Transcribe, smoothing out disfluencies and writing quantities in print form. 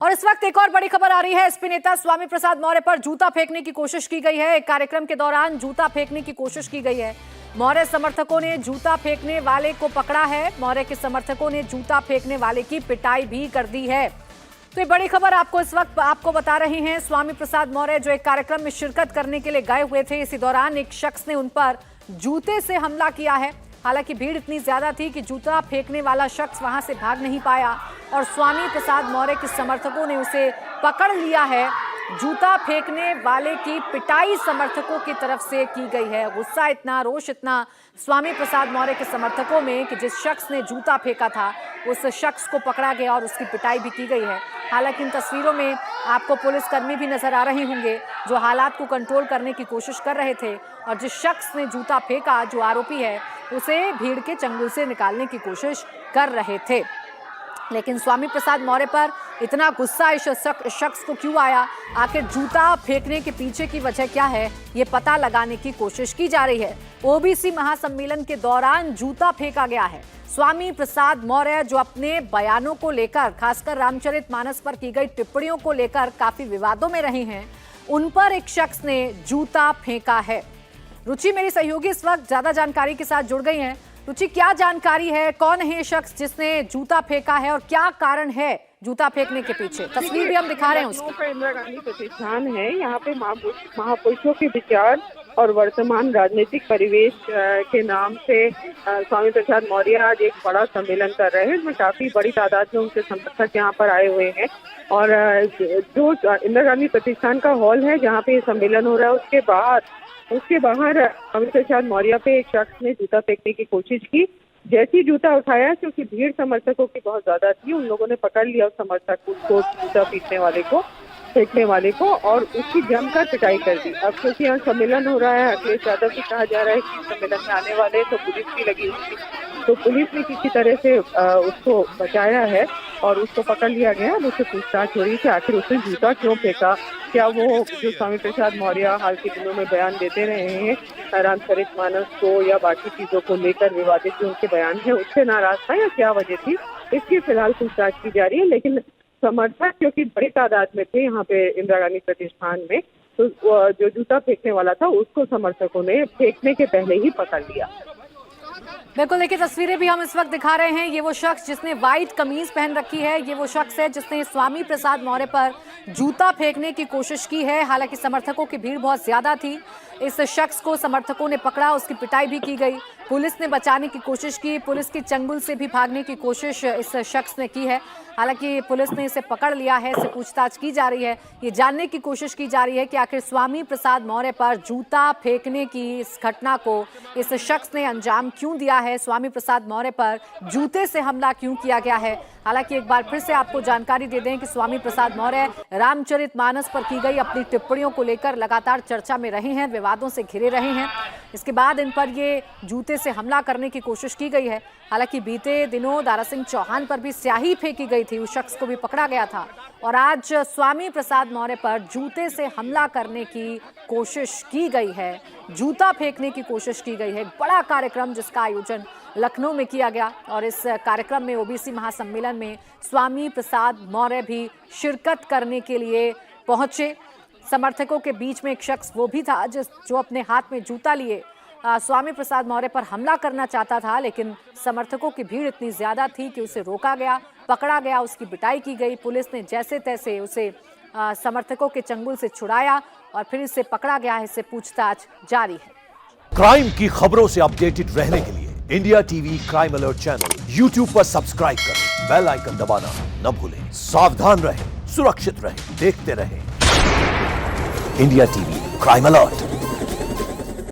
और इस वक्त एक और बड़ी खबर आ रही है। एसपी नेता स्वामी प्रसाद मौर्य पर जूता फेंकने की कोशिश की गई है। एक कार्यक्रम के दौरान जूता फेंकने की कोशिश की गई है। मौर्य समर्थकों ने जूता फेंकने वाले को पकड़ा है। मौर्य के समर्थकों ने जूता फेंकने वाले की पिटाई भी कर दी है। तो ये बड़ी खबर आपको इस वक्त आपको बता रहे हैं। स्वामी प्रसाद मौर्य जो एक कार्यक्रम में शिरकत करने के लिए गए हुए थे, इसी दौरान एक शख्स ने उन पर जूते से हमला किया है। हालांकि भीड़ इतनी ज्यादा थी कि जूता फेंकने वाला शख्स वहां से भाग नहीं पाया और स्वामी प्रसाद मौर्य के समर्थकों ने उसे पकड़ लिया है। जूता फेंकने वाले की पिटाई समर्थकों की तरफ से की गई है। गुस्सा इतना, रोष इतना स्वामी प्रसाद मौर्य के समर्थकों में कि जिस शख्स ने जूता फेंका था उस शख्स को पकड़ा गया और उसकी पिटाई भी की गई है। हालांकि इन तस्वीरों में आपको पुलिसकर्मी भी नजर आ रहे होंगे जो हालात को कंट्रोल करने की कोशिश कर रहे थे और जिस शख्स ने जूता फेंका, जो आरोपी है, उसे भीड़ के चंगुल से निकालने की कोशिश कर रहे थे। लेकिन स्वामी प्रसाद मौर्य पर इतना गुस्सा इस शख्स को क्यों आया, आखिर जूता फेंकने के पीछे की वजह क्या है, ये पता लगाने की कोशिश की जा रही है। ओबीसी महासम्मेलन के दौरान जूता फेंका गया है। स्वामी प्रसाद मौर्य जो अपने बयानों को लेकर, खासकर रामचरितमानस पर की गई टिप्पणियों को लेकर काफी विवादों में रहे हैं, उन पर एक शख्स ने जूता फेंका है। रुचि मेरी सहयोगी इस वक्त ज्यादा जानकारी के साथ जुड़ गई हैं। रुचि, क्या जानकारी है, कौन है ये शख्स जिसने जूता फेंका है और क्या कारण है जूता फेंकने के पीछे? तस्वीर भी हम दिखा रहे हैं उसकी। इंदिरा गांधी प्रतिष्ठान है। यहाँ पे महापुरुषों के विचार और वर्तमान राजनीतिक परिवेश के नाम से स्वामी प्रसाद मौर्य आज एक बड़ा सम्मेलन कर रहे हैं, जिसमें काफी बड़ी तादाद में उनके समर्थक यहाँ पर आए हुए हैं। और जो इंदिरा गांधी प्रतिष्ठान का हॉल है जहाँ पे ये सम्मेलन हो रहा है, उसके बाहर स्वामी प्रसाद मौर्य पे एक शख्स ने जूता फेंकने की कोशिश की। जैसे ही जूता उठाया, क्योंकि भीड़ समर्थकों की बहुत ज्यादा थी, उन लोगों ने पकड़ लिया उस समर्थक को, जूता फेंकने वाले को और उसकी जमकर पिटाई कर दी। अब क्योंकि यहाँ सम्मेलन हो रहा है, अखिलेश यादव भी कहा जा रहा है कि सम्मेलन में आने वाले, तो पुलिस भी लगी हुई थी। तो पुलिस ने किसी तरह से उसको बचाया है और उसको पकड़ लिया गया। अब उससे पूछताछ हो रही है कि आखिर उसने जूता क्यों फेंका। क्या वो जो स्वामी प्रसाद मौर्य हाल के दिनों में बयान देते रहे हैं रामचरितमानस को या बाकी चीजों को लेकर विवादित जो उनके बयान है, उससे नाराज था या क्या वजह थी, इसकी फिलहाल पूछताछ की जा रही है। लेकिन समर्थक क्योंकि बड़ी तादाद में थे यहाँ पे इंदिरा गांधी प्रतिष्ठान में, तो जो जूता फेंकने वाला था उसको समर्थकों ने फेंकने के पहले ही पकड़ लिया। बिल्कुल, देखिए तस्वीरें भी हम इस वक्त दिखा रहे हैं। ये वो शख्स जिसने व्हाइट कमीज पहन रखी है, ये वो शख्स है जिसने स्वामी प्रसाद मौर्य पर जूता फेंकने की कोशिश की है। हालांकि समर्थकों की भीड़ बहुत ज्यादा थी। इस शख्स को समर्थकों ने पकड़ा, उसकी पिटाई भी की गई। पुलिस ने बचाने की कोशिश की, पुलिस की चंगुल से भी भागने की कोशिश इस शख्स ने की है। हालांकि पुलिस ने इसे पकड़ लिया है, इससे पूछताछ की जा रही है। ये जानने की कोशिश की जा रही है कि आखिर स्वामी प्रसाद मौर्य पर जूता फेंकने की इस घटना को इस शख्स ने अंजाम क्यों दिया है, स्वामी प्रसाद मौर्य पर जूते से हमला क्यों किया गया है। हालांकि एक बार फिर से आपको जानकारी दे दें कि स्वामी प्रसाद मौर्य रामचरितमानस पर की गई अपनी टिप्पणियों को लेकर लगातार चर्चा में रहे हैं, विवादों से घिरे रहे हैं। इसके बाद इन पर ये जूते से हमला करने की कोशिश की गई है। हालांकि बीते दिनों दारा सिंह चौहान पर भी स्याही फेंकी गई थी, उस शख्स को भी पकड़ा गया था। और आज स्वामी प्रसाद मौर्य पर जूते से हमला करने की कोशिश की गई है, जूता फेंकने की कोशिश की गई है। एक बड़ा कार्यक्रम जिसका आयोजन लखनऊ में किया गया और इस कार्यक्रम में ओबीसी महासम्मेलन में स्वामी प्रसाद मौर्य भी शिरकत करने के लिए पहुंचे। समर्थकों के बीच में एक शख्स वो भी था जो अपने हाथ में जूता लिए स्वामी प्रसाद मौर्य पर हमला करना चाहता था, लेकिन समर्थकों की भीड़ इतनी ज्यादा थी कि उसे रोका गया, पकड़ा गया, उसकी पिटाई की गई। पुलिस ने जैसे तैसे उसे समर्थकों के चंगुल से छुड़ाया और फिर इसे पकड़ा गया है। इससे पूछताछ जारी है। क्राइम की खबरों से अपडेटेड रहने के लिए India TV crime alert channel YouTube पर सब्सक्राइब करें, बेल आइकन दबाना न भूलें। सावधान रहें, सुरक्षित रहें, देखते रहें इंडिया टीवी क्राइम अलर्ट।